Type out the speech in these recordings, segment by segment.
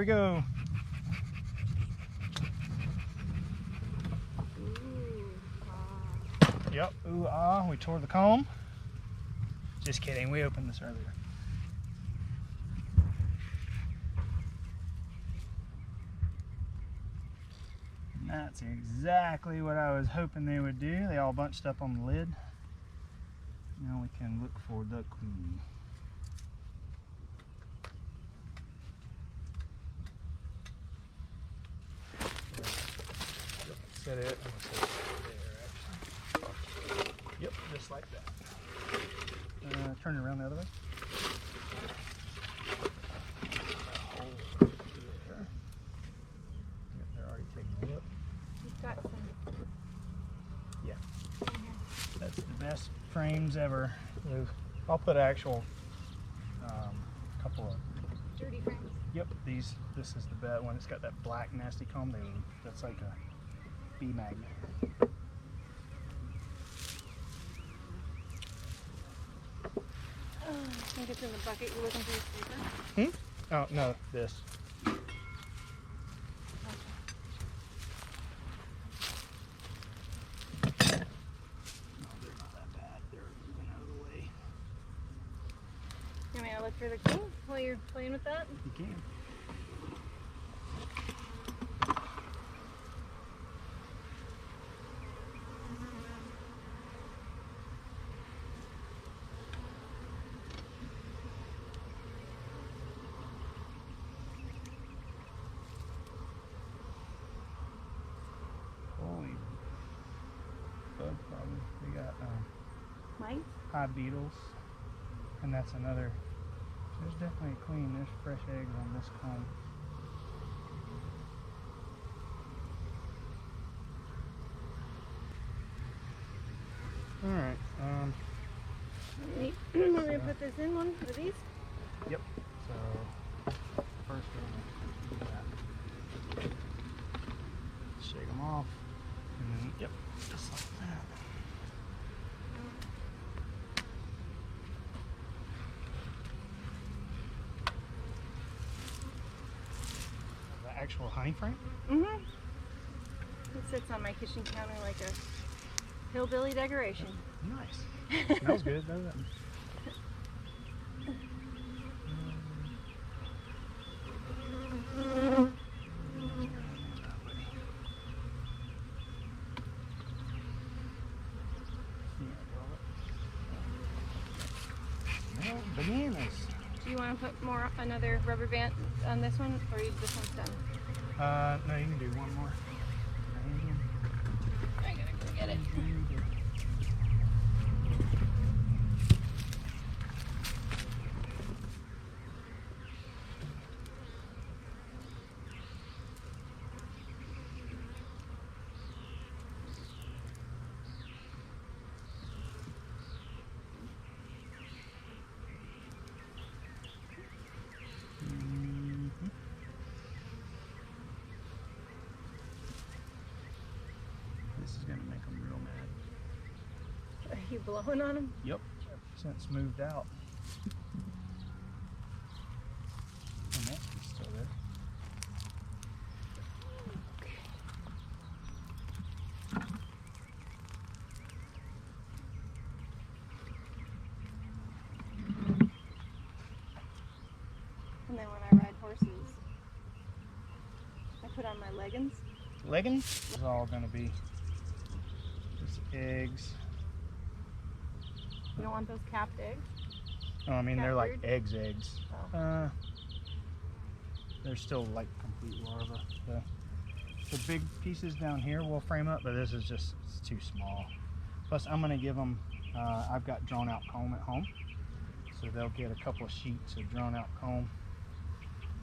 we go. Yep, ooh ah, we tore the comb. Just kidding, we opened this earlier. And that's exactly what I was hoping they would do. They all bunched up on the lid. Now we can look for the queen. Set it. Yep, just like that. Turn it around the other way. They're already taking a look. You've got some. Yeah. That's the best frames ever. I'll put actual couple of Dirty frames. Yep, this is the best one. It's got that black nasty comb. That's like a bee magnet. I think it's in the bucket. You're looking for your paper? Oh no, this. Okay. No, they're not that bad. They're moving out of the way. You want me to look for the queen while you're playing with that? You can. Holy bug problem. We got Mice? hive beetles, and that's another. There's definitely a queen. There's fresh eggs on this comb. All right. Want me to put this in one of these? Yep. So first we're gonna do that. Shake them off, and then yep, just like that. The actual honey frame. Mm-hmm. It sits on my kitchen counter like a hillbilly decoration. Nice. Smells good, doesn't it? Bananas. Do you want to put another rubber band on this one, or this one's done? No, you can do one more. I gotta go get it. This is gonna make them real mad. Are you blowing on them? Yep. Since moved out. And that's still there. And then when I ride horses, I put on my leggings. Leggings? This is all gonna be just eggs. You don't want those capped eggs? Oh, I mean, they're like Captured? eggs. Oh. They're still like complete larvae. The big pieces down here will frame up, but this is just it's too small. Plus, I'm gonna give them. I've got drawn out comb at home, so they'll get a couple of sheets of drawn out comb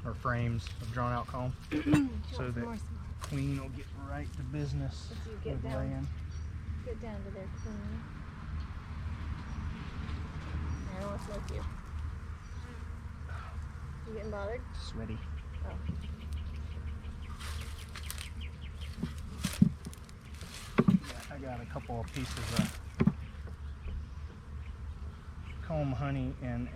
or frames of drawn out comb, so that queen will get right to business As you get with down. laying. Get down to their queen. I don't want to smoke you. You getting bothered? Sweaty. Oh. I got a couple of pieces of comb honey in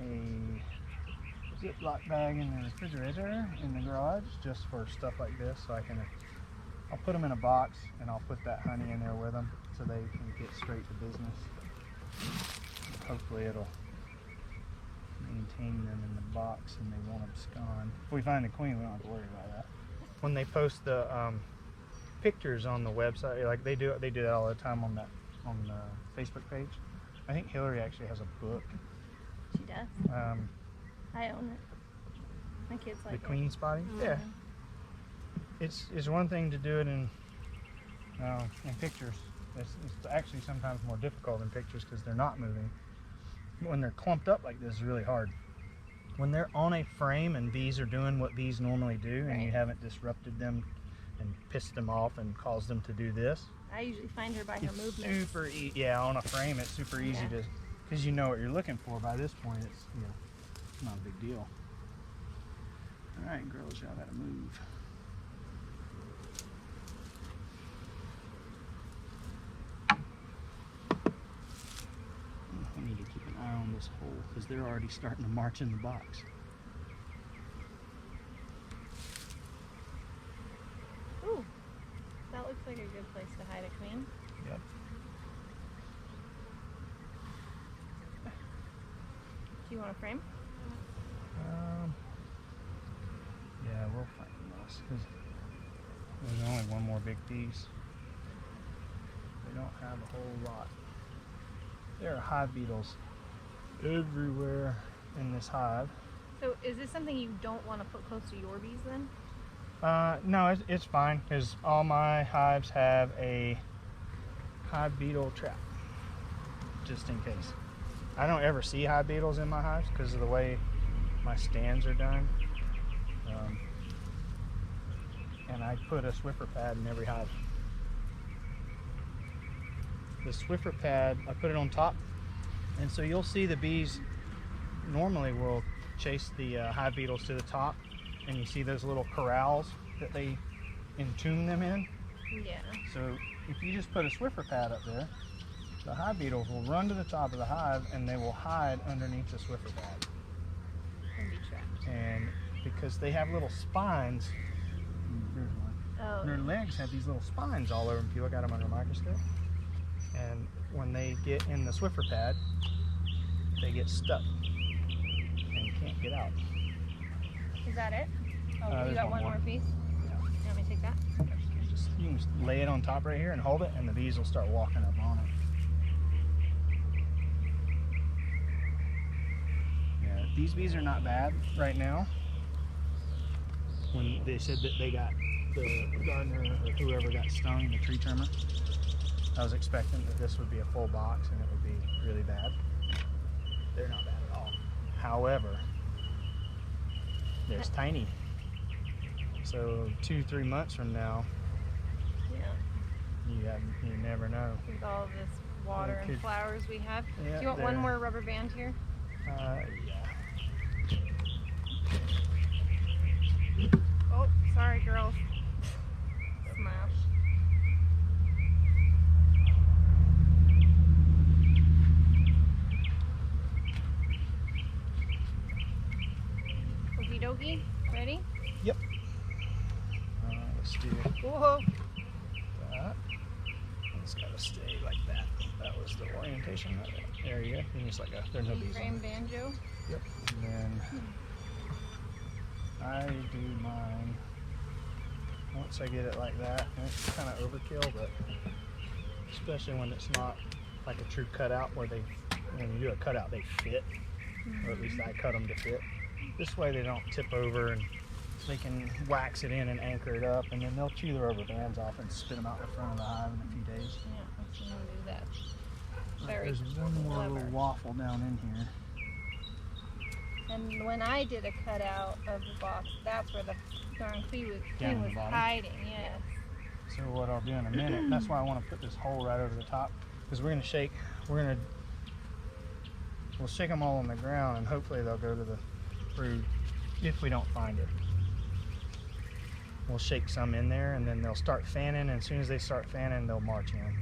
a Ziploc bag in the refrigerator in the garage just for stuff like this, so I'll put them in a box and I'll put that honey in there with them so they can get straight to business. And hopefully it'll maintain them in the box and they won't abscond. If we find the queen, we don't have to worry about that. When they post the pictures on the website, like they do that all the time on the Facebook page. I think Hillary actually has a book. She does. I own it. My kids like The queen spotting. Mm-hmm. Yeah. It's one thing to do it in pictures. It's actually sometimes more difficult in pictures because they're not moving. When they're clumped up like this, it's really hard. When they're on a frame and bees are doing what bees normally do, and you haven't disrupted them and pissed them off and caused them to do this. I usually find her by her movement. Super easy. Yeah, on a frame, it's super easy to, because you know what you're looking for. By this point, it's not a big deal. All right, girls, y'all gotta move. I need to keep an eye on this hole because they're already starting to march in the box. Ooh, that looks like a good place to hide a queen. Yep. Do you want a frame? Yeah, we'll find this because there's only one more big piece. They don't have a whole lot. There are hive beetles everywhere in this hive. So is this something you don't want to put close to your bees then? No, it's fine because all my hives have a hive beetle trap, just in case. I don't ever see hive beetles in my hives because of the way my stands are done. And I put a Swiffer pad in every hive. The Swiffer pad, I put it on top, and so you'll see the bees normally will chase the hive beetles to the top, and you see those little corrals that they entomb them in. Yeah. So if you just put a Swiffer pad up there, the hive beetles will run to the top of the hive and they will hide underneath the Swiffer pad. And be trapped. And because they have little spines, there's one. Oh. Their legs have these little spines all over them if you look at them under a microscope. And when they get in the Swiffer pad, they get stuck and can't get out. Is that it? Oh, you there's got one more piece? Yeah. You want me to take that? You can just lay it on top right here and hold it, and the bees will start walking up on it. Yeah, these bees are not bad right now. When they said that they got the gardener or whoever got stung, the tree trimmer, I was expecting that this would be a full box and it would be really bad. They're not bad at all. However, there's tiny. So 2-3 months from now, you never know. With all this water and flowers we have. Yeah, Do you want one more rubber band here? Yeah. Oh, sorry girls. Smile. Okie dokie, ready? Yep. Let's do Whoa. that. It's got to stay like that. That was the orientation. There you go. And just like there's no bees. Frame banjo. Yep. And then I do mine once I get it like that. And it's kind of overkill, but especially when it's not like a true cutout where when you do a cutout, they fit. Or at least I cut them to fit. This way they don't tip over and they can wax it in and anchor it up, and then they'll chew the rubber bands off and spit them out the front of the hive in a few days. Yeah, let's see how to do that. Very There's one more clever. little waffle down in here. And when I did a cutout of the box, that's where the darn queen was Down the bottom? hiding, yes. So what I'll do in a minute, that's why I want to put this hole right over the top, because we'll shake them all on the ground, and hopefully they'll go to the brood if we don't find it. We'll shake some in there, and then they'll start fanning, and as soon as they start fanning, they'll march in.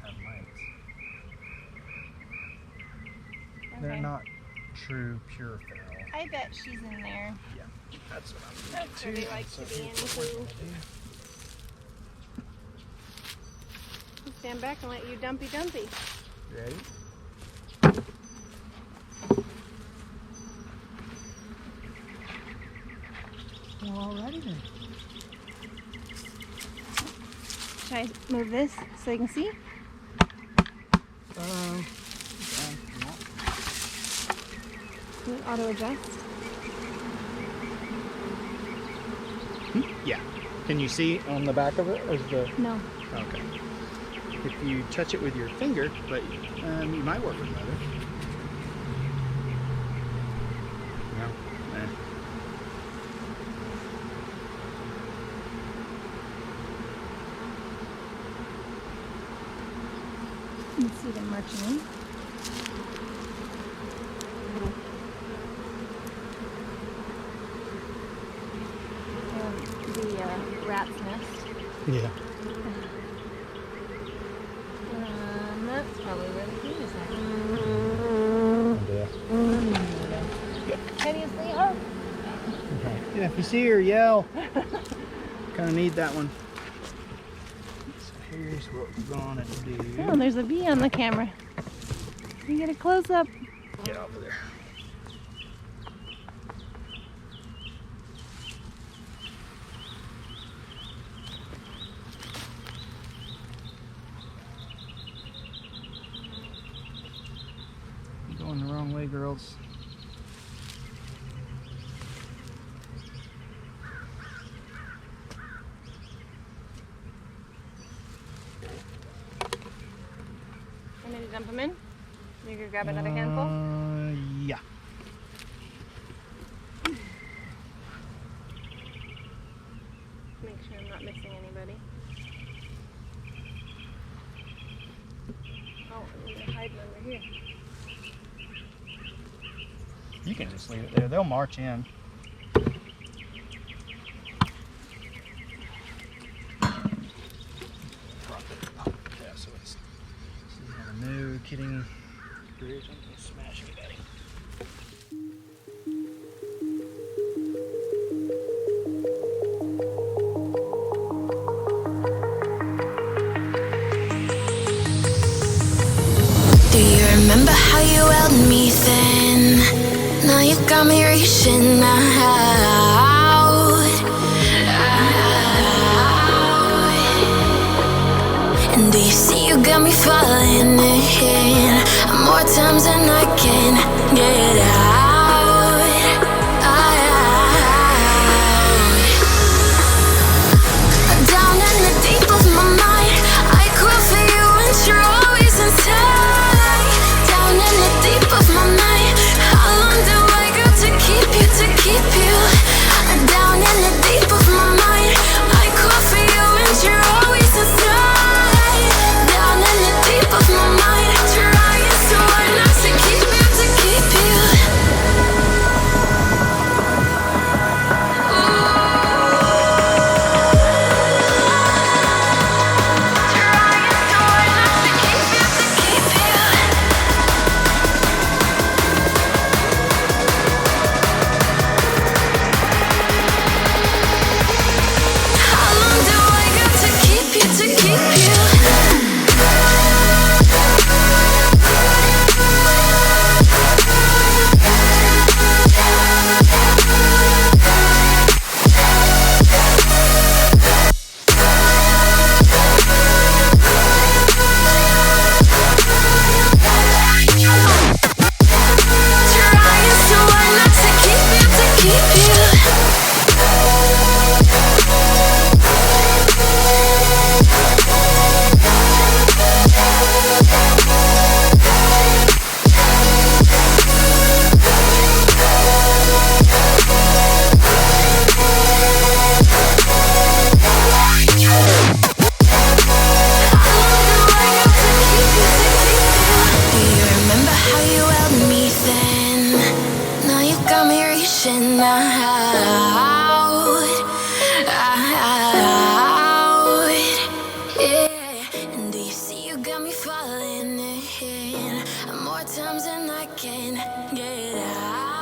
have mites. They're Okay. not true pure feral. I bet she's in there. Yeah, that's what I'm That's where thinking they too. like So to be here's what we're anywho. gonna do. Stand back and let you dumpy. Ready? Alrighty then. Should I move this so you can see? Can it auto adjust? Yeah. Can you see on the back of it? Or is the No. okay? If you touch it with your finger, but you might work with leather. No. You can see them marching in. And the rat's nest. Yeah. That's probably where the key is at. Can you see her? Okay. Yeah, if you see her, yell. Kind of need that one. So here's what we're gonna do. Oh, there's a bee on the camera. You get a close up. Get over there. You're going the wrong way, girls. Want me to dump them in? You could grab another handful. Yeah. Make sure I'm not missing anybody. Oh, I'm gonna hide them over here. You can just leave it there. They'll march in. Yeah, so it's no kidding. Smashing it at him. Do you remember how you held me then? Now you got me reaching out. And do you see you got me falling in more times than I can get out? Down in the deep of my mind, I crawl for you and you're always inside. Down in the deep of my mind, how long do I got to keep you, to keep you? Down in the deep of my mind, I crawl for you and you're always inside. Down in the deep of my mind, trying so hard not to keep you, to keep you. falling in more times than I can get out.